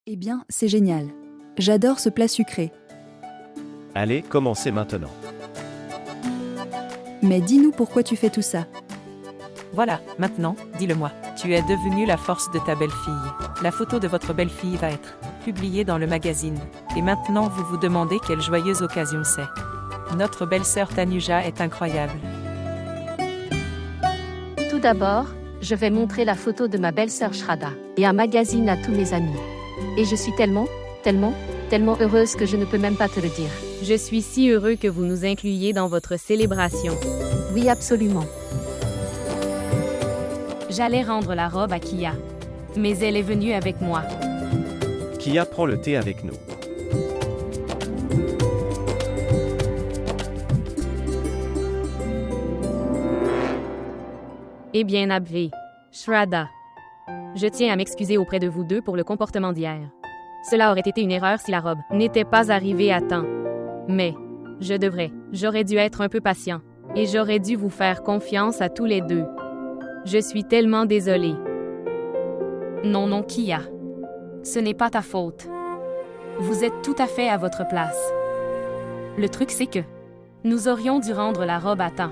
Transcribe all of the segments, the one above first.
Eh bien, c'est génial. J'adore ce plat sucré. Allez, commencez maintenant. Mais dis-nous pourquoi tu fais tout ça. Voilà, maintenant, dis-le-moi. Tu es devenue la force de ta belle-fille. La photo de votre belle-fille va être publiée dans le magazine. Et maintenant, vous vous demandez quelle joyeuse occasion c'est. Notre belle-sœur Tanuja est incroyable. Tout d'abord, je vais montrer la photo de ma belle-sœur Shraddha et un magazine à tous mes amis. Et je suis tellement heureuse que je ne peux même pas te le dire. Je suis si heureux que vous nous incluiez dans votre célébration. Oui, absolument. J'allais rendre la robe à Kia, mais elle est venue avec moi. Kia prend le thé avec nous. Eh bien, Abhi, Shraddha, je tiens à m'excuser auprès de vous deux pour le comportement d'hier. Cela aurait été une erreur si la robe n'était pas arrivée à temps. Mais, j'aurais dû être un peu patient, et j'aurais dû vous faire confiance à tous les deux. Je suis tellement désolée. Non, Kia. Ce n'est pas ta faute. Vous êtes tout à fait à votre place. Le truc, c'est que nous aurions dû rendre la robe à temps.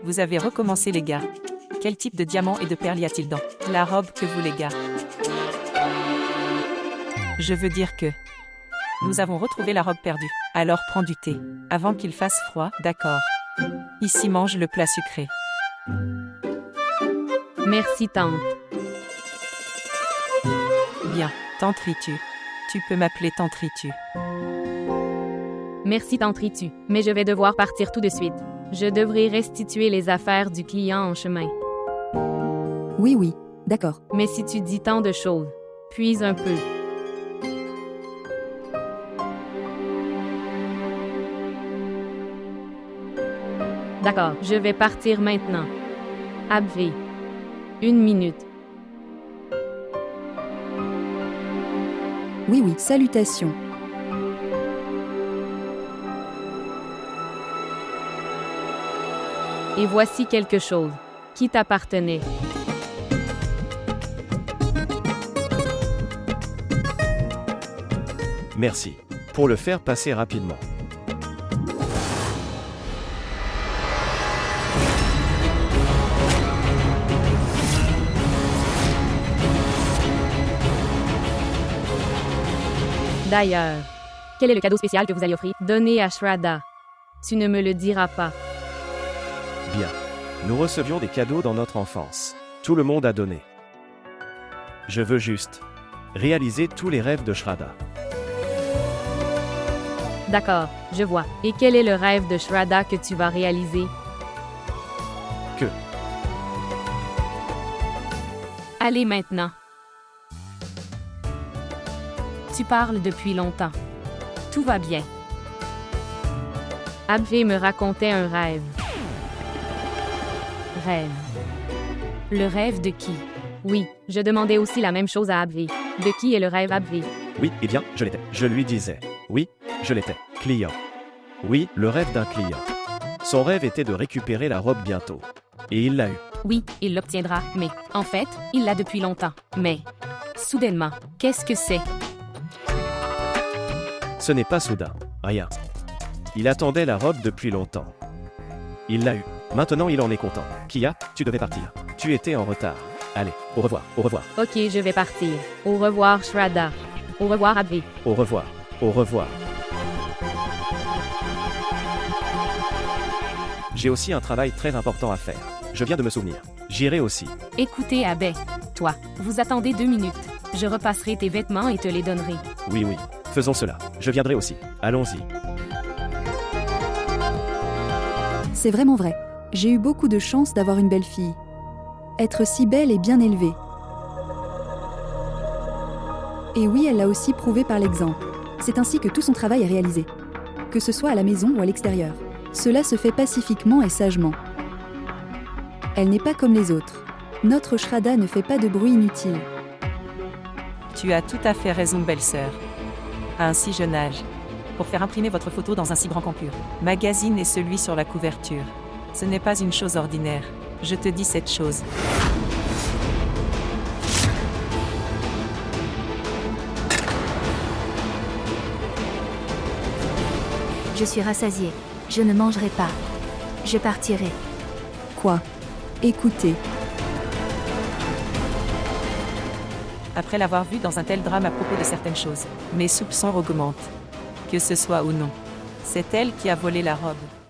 Vous avez recommencé, les gars. Quel type de diamant et de perles y a-t-il dans la robe que vous, les gars? Je veux dire que nous avons retrouvé la robe perdue. Alors prends du thé. Avant qu'il fasse froid, d'accord. Ici, mange le plat sucré. Merci, tante. Bien, tante Ritu. Tu peux m'appeler tante Ritu. Merci, tante Ritu, mais je vais devoir partir tout de suite. Je devrais restituer les affaires du client en chemin. Oui, d'accord. Mais si tu dis tant de choses, puis un peu. D'accord, je vais partir maintenant. Abhi. 1 minute. Oui, salutations. Et voici quelque chose qui t'appartenait. Merci. Pour le faire passer rapidement. D'ailleurs, quel est le cadeau spécial que vous allez offrir? Donner à Shraddha. Tu ne me le diras pas. Bien. Nous recevions des cadeaux dans notre enfance. Tout le monde a donné. Je veux juste réaliser tous les rêves de Shraddha. D'accord, je vois. Et quel est le rêve de Shraddha que tu vas réaliser? Que Allez maintenant. Tu parles depuis longtemps. Tout va bien. Abhi me racontait un rêve. Rêve. Le rêve de qui? Oui, je demandais aussi la même chose à Abhi. De qui est le rêve, Abhi? Oui, eh bien, je l'étais. Je lui disais. Oui, je l'étais. Client. Oui, le rêve d'un client. Son rêve était de récupérer la robe bientôt. Et il l'a eu. Oui, il l'obtiendra, mais, en fait, il l'a depuis longtemps. Mais, soudainement, qu'est-ce que c'est? Ce n'est pas soudain. Rien. Il attendait la robe depuis longtemps. Il l'a eu. Maintenant, il en est content. Kia, tu devais partir. Tu étais en retard. Allez, au revoir, au revoir. Ok, je vais partir. Au revoir, Shraddha. Au revoir, Abhi. Au revoir, au revoir. J'ai aussi un travail très important à faire. Je viens de me souvenir. J'irai aussi. Écoutez, Abhi. Toi, vous attendez 2 minutes. Je repasserai tes vêtements et te les donnerai. Oui, faisons cela. Je viendrai aussi. Allons-y. C'est vraiment vrai. J'ai eu beaucoup de chance d'avoir une belle fille. Être si belle et bien élevée. Et oui, elle l'a aussi prouvé par l'exemple. C'est ainsi que tout son travail est réalisé. Que ce soit à la maison ou à l'extérieur. Cela se fait pacifiquement et sagement. Elle n'est pas comme les autres. Notre Shraddha ne fait pas de bruit inutile. Tu as tout à fait raison, belle-sœur. À un si jeune âge. Pour faire imprimer votre photo dans un si grand campus. Magazine et celui sur la couverture. Ce n'est pas une chose ordinaire. Je te dis cette chose. Je suis rassasiée. Je ne mangerai pas. Je partirai. Quoi? Écoutez. Après l'avoir vue dans un tel drame à propos de certaines choses, mes soupçons augmentent. Que ce soit ou non. C'est elle qui a volé la robe.